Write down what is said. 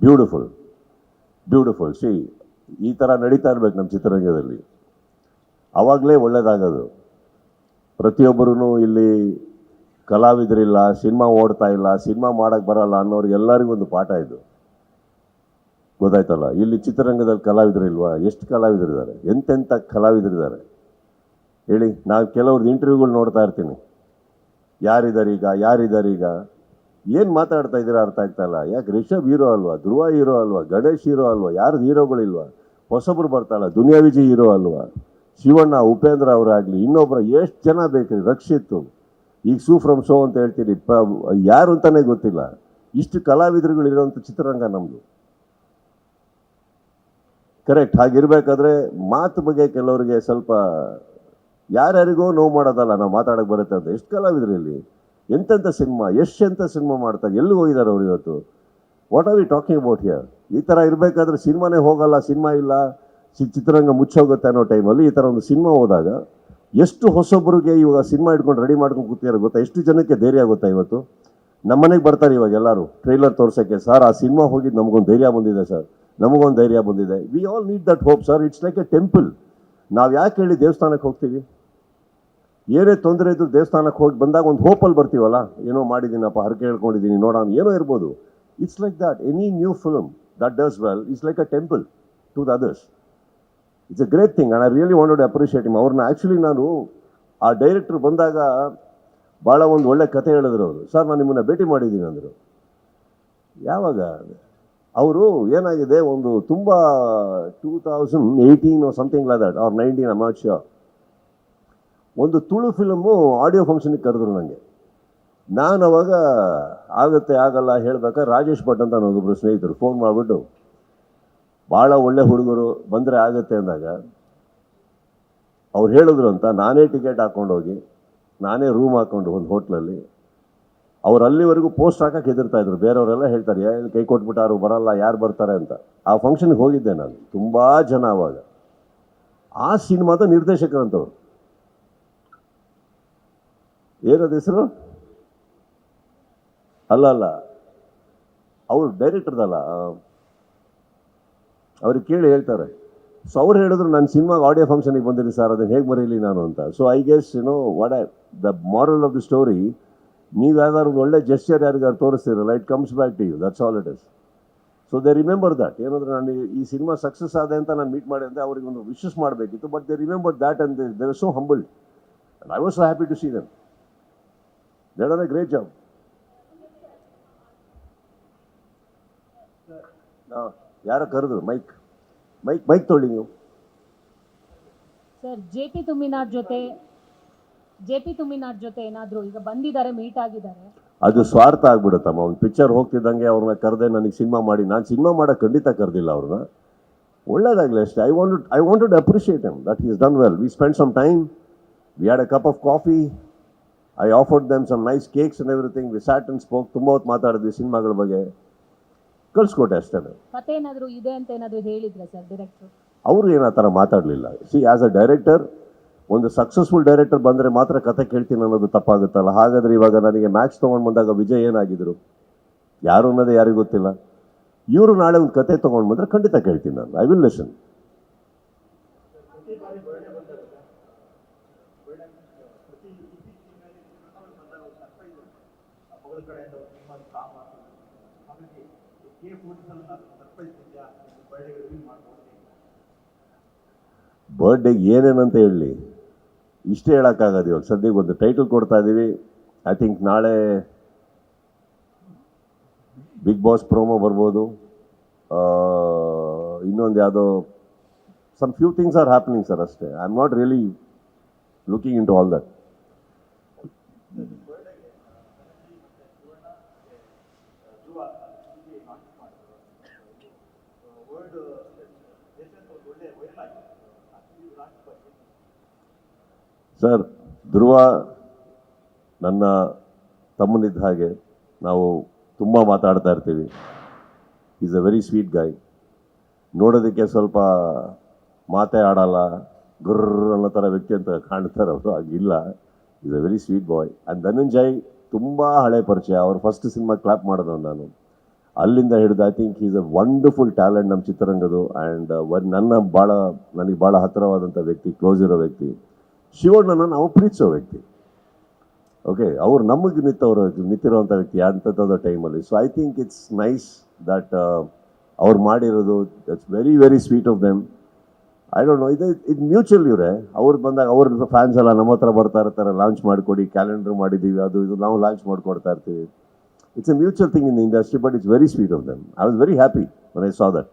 Beautiful beautiful. C, ಈ ಥರ ನಡೀತಾ ಇರ್ಬೇಕು ನಮ್ಮ ಚಿತ್ರರಂಗದಲ್ಲಿ, ಆವಾಗಲೇ ಒಳ್ಳೇದಾಗೋದು. ಪ್ರತಿಯೊಬ್ಬರೂ ಇಲ್ಲಿ ಕಲಾವಿದರಿಲ್ಲ, ಸಿನಿಮಾ ಓಡ್ತಾ ಇಲ್ಲ, ಸಿನಿಮಾ ಮಾಡೋಕ್ಕೆ ಬರಲ್ಲ ಅನ್ನೋರಿಗೆಲ್ಲರಿಗೂ ಒಂದು ಪಾಠ ಇದು, ಗೊತ್ತಾಯ್ತಲ್ಲ. ಇಲ್ಲಿ ಚಿತ್ರರಂಗದಲ್ಲಿ ಕಲಾವಿದರಿಲ್ವಾ? ಎಷ್ಟು ಕಲಾವಿದರಿದ್ದಾರೆ, ಎಂತೆಂಥ ಕಲಾವಿದರಿದ್ದಾರೆ ಹೇಳಿ. ನಾನು ಕೆಲವ್ರದ್ದು ಇಂಟರ್ವ್ಯೂಗಳು ನೋಡ್ತಾ ಇರ್ತೀನಿ, ಯಾರಿದ್ದಾರೀಗ ಏನು ಮಾತಾಡ್ತಾ ಇದ್ದೀರಾ ಅರ್ಥ ಆಗ್ತಾ ಇಲ್ಲ. ಯಾಕೆ ರಿಷಬ್ ಹೀರೋ ಅಲ್ವಾ, ಧ್ರುವ ಹೀರೋ ಅಲ್ವಾ, ಗಣೇಶ್ ಹೀರೋ ಅಲ್ವಾ, ಯಾರ್ದು ಹೀರೋಗಳಿಲ್ವಾ? ಹೊಸಬ್ರು ಬರ್ತಾಳ, ದುನಿಯಾ ವಿಜಯ್ ಹೀರೋ ಅಲ್ವಾ, ಶಿವಣ್ಣ, ಉಪೇಂದ್ರ ಅವರಾಗಲಿ, ಇನ್ನೊಬ್ಬರ ಎಷ್ಟು ಜನ ಬೇಕ್ರಿ, ರಕ್ಷಿತ್ತು, ಈಗ ಸೂ ಫ್ರಮ್ ಶೋ ಅಂತ ಹೇಳ್ತೀನಿ, ಯಾರು ಅಂತಾನೆ ಗೊತ್ತಿಲ್ಲ. ಇಷ್ಟು ಕಲಾವಿದರುಗಳಿರೋಂಥ ಚಿತ್ರರಂಗ ನಮ್ಮದು. ಕರೆಕ್ಟ್. ಹಾಗಿರ್ಬೇಕಾದ್ರೆ ಮಾತು ಬಗ್ಗೆ ಕೆಲವರಿಗೆ ಸ್ವಲ್ಪ ಯಾರ್ಯಾರಿಗೋ ನೋವು ಮಾಡೋದಲ್ಲ, ನಾವು ಮಾತಾಡೋಕ್ಕೆ ಬರುತ್ತೆ ಅಂತ. ಎಷ್ಟು ಕಲಾವಿದರು ಇಲ್ಲಿ, ಎಂತೆಂಥ ಸಿನಿಮಾ, ಎಂಥ ಸಿನಿಮಾ ಮಾಡ್ತಾರೆ, ಎಲ್ಲಿಗೆ ಹೋಗಿದ್ದಾರೆ ಅವ್ರು ಇವತ್ತು? What are we talking about here? ಈ ಥರ ಇರಬೇಕಾದ್ರೆ ಸಿನಿಮಾನೇ ಹೋಗಲ್ಲ, ಸಿನಿಮಾ ಇಲ್ಲ, ಚಿತ್ರರಂಗ ಮುಚ್ಚೋಗುತ್ತೆ ಅನ್ನೋ ಟೈಮಲ್ಲಿ ಈ ಥರ ಒಂದು ಸಿನಿಮಾ ಹೋದಾಗ ಎಷ್ಟು ಹೊಸೊಬ್ಬರಿಗೆ ಇವಾಗ ಸಿನಿಮಾ ಇಟ್ಕೊಂಡು ರೆಡಿ ಮಾಡ್ಕೊಂಡು ಕೂತಿದ್ದಾರೆ ಗೊತ್ತಾ? ಎಷ್ಟು ಜನಕ್ಕೆ ಧೈರ್ಯ ಗೊತ್ತಾ? ಇವತ್ತು ನಮ್ಮನೆಗೆ ಬರ್ತಾರೆ ಇವಾಗ ಎಲ್ಲರೂ ಟ್ರೈಲರ್ ತೋರ್ಸೋಕ್ಕೆ, ಸರ್ ಆ ಸಿನಿಮಾ ಹೋಗಿದ್ದು ನಮಗೊಂದು ಧೈರ್ಯ ಬಂದಿದೆ ಸರ್, ನಮಗೊಂದು ಧೈರ್ಯ ಬಂದಿದೆ. We all need that hope sir. It's like A temple. ನಾವು ಯಾಕೆ ಹೇಳಿ ದೇವಸ್ಥಾನಕ್ಕೆ ಹೋಗ್ತೀವಿ? ಏನೇ ತೊಂದರೆ ಇದ್ರು ದೇವಸ್ಥಾನಕ್ಕೆ ಹೋಗಿ ಬಂದಾಗ ಒಂದು ಹೋಪಲ್ಲಿ ಬರ್ತೀವಲ್ಲ, ಏನೋ ಮಾಡಿದ್ದೀನಪ್ಪ, ಹರಕೆ ಹೇಳ್ಕೊಂಡಿದ್ದೀನಿ, ನೋಡೋಣ, ಏನೋ ಇರ್ಬೋದು. It's like that. Any new film that does well it's like a temple to the others. It's a great thing and I really wanted to appreciate him. ಅವ್ರನ್ನ ಆ್ಯಕ್ಚುಲಿ ನಾನು ಆ ಡೈರೆಕ್ಟ್ರ್ ಬಂದಾಗ ಭಾಳ ಒಂದು ಒಳ್ಳೆ ಕತೆ ಹೇಳಿದ್ರು ಅವರು. ಸರ್ ನಾನು ನಿಮ್ಮನ್ನು ಭೇಟಿ ಮಾಡಿದ್ದೀನಿ ಅಂದರು. ಯಾವಾಗ? ಅವರು ಏನಾಗಿದೆ, ಒಂದು ತುಂಬ 2018 something like that are 19, I am not sure, ಒಂದು ತುಳು ಫಿಲಮು ಆಡಿಯೋ ಫಂಕ್ಷನಿಗೆ ಕರೆದ್ರು ನನಗೆ. ನಾನು ಅವಾಗ ಆಗುತ್ತೆ ಆಗಲ್ಲ ಹೇಳ್ಬೇಕಾದ್ರೆ ರಾಜೇಶ್ ಭಟ್ ಅಂತ ನನ್ನೊಬ್ಬರು ಸ್ನೇಹಿತರು ಫೋನ್ ಮಾಡಿಬಿಟ್ಟು, ಭಾಳ ಒಳ್ಳೆ ಹುಡುಗರು, ಬಂದರೆ ಆಗುತ್ತೆ ಅಂದಾಗ ಅವ್ರು ಹೇಳಿದ್ರು ಅಂತ ನಾನೇ ಟಿಕೆಟ್ ಹಾಕ್ಕೊಂಡೋಗಿ, ನಾನೇ ರೂಮ್ ಹಾಕ್ಕೊಂಡು ಒಂದು ಹೋಟ್ಲಲ್ಲಿ, ಅವ್ರು ಅಲ್ಲಿವರೆಗೂ ಪೋಸ್ಟ್ ಹಾಕಕ್ಕೆ ಹೆದರ್ತಾಯಿದ್ರು. ಬೇರೆಯವರೆಲ್ಲ ಹೇಳ್ತಾರೆ ಕೈ ಕೊಟ್ಬಿಟ್ಟಾರು, ಬರಲ್ಲ, ಯಾರು ಬರ್ತಾರೆ ಅಂತ. ಆ ಫಂಕ್ಷನ್ಗೆ ಹೋಗಿದ್ದೆ ನಾನು, ತುಂಬ ಜನ. ಅವಾಗ ಆ ಸಿನಿಮಾದ ನಿರ್ದೇಶಕರಂತವ್ರು, ಏನದು ಹೆಸರು? ಅಲ್ಲ ಅವ್ರು ಡೈರೆಕ್ಟರ್ದಲ್ಲ, ಅವ್ರಿಗೆ ಕೇಳಿ ಹೇಳ್ತಾರೆ. ಸೊ ಅವ್ರು ಹೇಳಿದ್ರು, ನನ್ನ ಸಿನಿಮಾಗೆ ಆಡಿಯೋ ಫಂಕ್ಷನಿಗೆ ಬಂದಿರಿ ಸರ್, ಅದನ್ನು ಹೇಗೆ ಬರೀಲಿ ನಾನು ಅಂತ. So I guess what the moral of the story, ನೀವು ಯಾವ್ದಾದ್ರು ಒಂದು ಒಳ್ಳೆ ಜೆಸ್ಚರ್ ಯಾರಿಗಾರು ತೋರಿಸ್ತೀರಲ್ಲ, it comes back to you, that's all it is. So they remember that. ಏನಂದ್ರೆ ನಾನು ಈ ಸಿನಿಮಾ ಸಕ್ಸಸ್ ಆದೆ ಅಂತ ನಾನು ಮೀಟ್ ಮಾಡಿ ಅಂತ ಅವ್ರಿಗೆ ಒಂದು ವಿಶಸ್ ಮಾಡಬೇಕಿತ್ತು, but they remember that and they were so humbled and I was so happy to see them. They done a great job. ಯಾರೋ ಕರೆದ್ರು, ಮೈಕ್ ತೊಳ್ಳಿ ನೀವು. ಸರ್, ಜೆ ಪಿ ತುಮಿನಾಡ್ ಜೊತೆ ಏನಾದರೂ ಈಗ ಬಂದಿದ್ದಾರೆ, ಮೀಟ್ ಆಗಿದ್ದಾರೆ? ಅದು ಸ್ವಾರ್ಥ ಆಗ್ಬಿಡುತ್ತಮ್ಮ. ಒಂದು ಪಿಕ್ಚರ್ ಹೋಗ್ತಿದ್ದಂಗೆ ಅವ್ರನ್ನ ಕರೆದೆ ನನಗೆ ಸಿನಿಮಾ ಮಾಡಿ, ನಾನು ಸಿನಿಮಾ ಮಾಡೋಕ್ಕೆ ಖಂಡಿತ ಕರೆದಿಲ್ಲ ಅವ್ರನ್ನ. ಒಳ್ಳೇದಾಗಲಿ ಅಷ್ಟೇ. I wanted appreciate him that he is done well. We spend some time, we had a cup of coffee, I offered them some nice cakes and everything. We sat and spoke. ತುಂಬ ಹೊತ್ತು ಮಾತಾಡಿದ್ವಿ ಸಿನಿಮಾಗಳ ಬಗ್ಗೆ, ಕಳಿಸ್ಕೊಟ್ಟೆ ಅಷ್ಟೇ. ಕತೆ ಏನಾದರೂ ಇದೆ ಅಂತ ಏನಾದರೂ ಹೇಳಿದ್ರೆ ಸರ್ ಡೈರೆಕ್ಟ್ರು? ಅವರು ಏನು ಆ ಥರ ಮಾತಾಡಲಿಲ್ಲ. ಸಿ, ಆ್ಯಸ್ ಅ ಡೈರೆಕ್ಟರ್, ಒಂದು ಸಕ್ಸಸ್ಫುಲ್ ಡೈರೆಕ್ಟರ್ ಬಂದರೆ ಮಾತ್ರ ಕತೆ ಕೇಳ್ತೀನಿ ಅನ್ನೋದು ತಪ್ಪಾಗುತ್ತಲ್ಲ. ಹಾಗಾದರೆ ಇವಾಗ ನನಗೆ ಮ್ಯಾಕ್ಸ್ ತೊಗೊಂಡು ಬಂದಾಗ ವಿಜಯ್ ಏನಾಗಿದ್ರು, ಯಾರು ಅನ್ನೋದೇ ಯಾರಿಗೂ ಗೊತ್ತಿಲ್ಲ. ಇವರು ನಾಳೆ ಒಂದು ಕತೆ ತೊಗೊಂಡು ಬಂದರೆ ಖಂಡಿತ ಕೇಳ್ತೀನಿ ನಾನು. I will listen. ಬರ್ಡೇಗೆ ಏನೇನಂತ ಹೇಳಲಿ, ಇಷ್ಟೇ ಹೇಳೋಕ್ಕಾಗೋದು. ಇವಾಗ ಸದ್ಯಕ್ಕೆ ಒಂದು ಟೈಟಲ್ ಕೊಡ್ತಾ ಇದ್ದೀವಿ. ಐ ಥಿಂಕ್ ನಾಳೆ ಬಿಗ್ ಬಾಸ್ ಪ್ರೋಮೋ ಬರ್ಬೋದು. ಇನ್ನೊಂದು ಯಾವುದೋ some few things are happening sir, ಅಷ್ಟೇ. I am not really looking in to all that. Sir, Dhruva ನನ್ನ ತಮ್ಮನಿದ್ದ ಹಾಗೆ, ನಾವು ತುಂಬ ಮಾತಾಡ್ತಾ ಇರ್ತೀವಿ. Is a very sweet guy. ನೋಡೋದಕ್ಕೆ ಸ್ವಲ್ಪ ಮಾತೇ ಆಡಲ್ಲ, ಗುರ್ರ ಅನ್ನೋ ಥರ ವ್ಯಕ್ತಿ ಅಂತ ಕಾಣ್ತಾರೆ ಅವರು, ಆಗಿಲ್ಲ. Is a very sweet boy. And Dhananjay ತುಂಬ ಹಳೆ ಪರಿಚಯ. ಅವ್ರ ಫಸ್ಟ್ ಸಿನಿಮಾ ಕ್ಲಾಪ್ ಮಾಡಿದವನು ನಾನು. ಅಲ್ಲಿಂದ ಹಿಡಿದು I think is a wonderful talent ನಮ್ಮ ಚಿತ್ರರಂಗದು. ಆ್ಯಂಡ್ ನನಗೆ ಭಾಳ ಹತ್ತಿರವಾದಂಥ ವ್ಯಕ್ತಿ, ಕ್ಲೋಸ್ ಇರೋ ವ್ಯಕ್ತಿ. ಶಿವಣ್ಣನ ನಾವು ಪ್ರೀತಿಸೋ ವ್ಯಕ್ತಿ. ಓಕೆ, ಅವ್ರು ನಮಗೆ ನಿಂತಿರುವಂಥ ವ್ಯಕ್ತಿ ಅಂಥದ್ದು ಟೈಮಲ್ಲಿ. So I think it's nice that ಅವ್ರು ಮಾಡಿರೋದು. It's very very sweet of them. I don't know, ಇದು ಮ್ಯೂಚುವಲ್ ಇವರೇ. ಅವ್ರು ಬಂದಾಗ ಅವ್ರ ಫ್ಯಾನ್ಸ್ ಎಲ್ಲ ನಮ್ಮ ಹತ್ರ ಬರ್ತಾ ಇರ್ತಾರೆ, ಲಾಂಚ್ ಮಾಡಿಕೊಡಿ, ಕ್ಯಾಲೆಂಡರ್ ಮಾಡಿದ್ದೀವಿ, ಅದು ಇದು ನಾವು ಲಾಂಚ್ ಮಾಡಿಕೊಡ್ತಾ ಇರ್ತೀವಿ. It's A mutual thing in the industry, but it's very sweet of them. I was very happy when I saw that.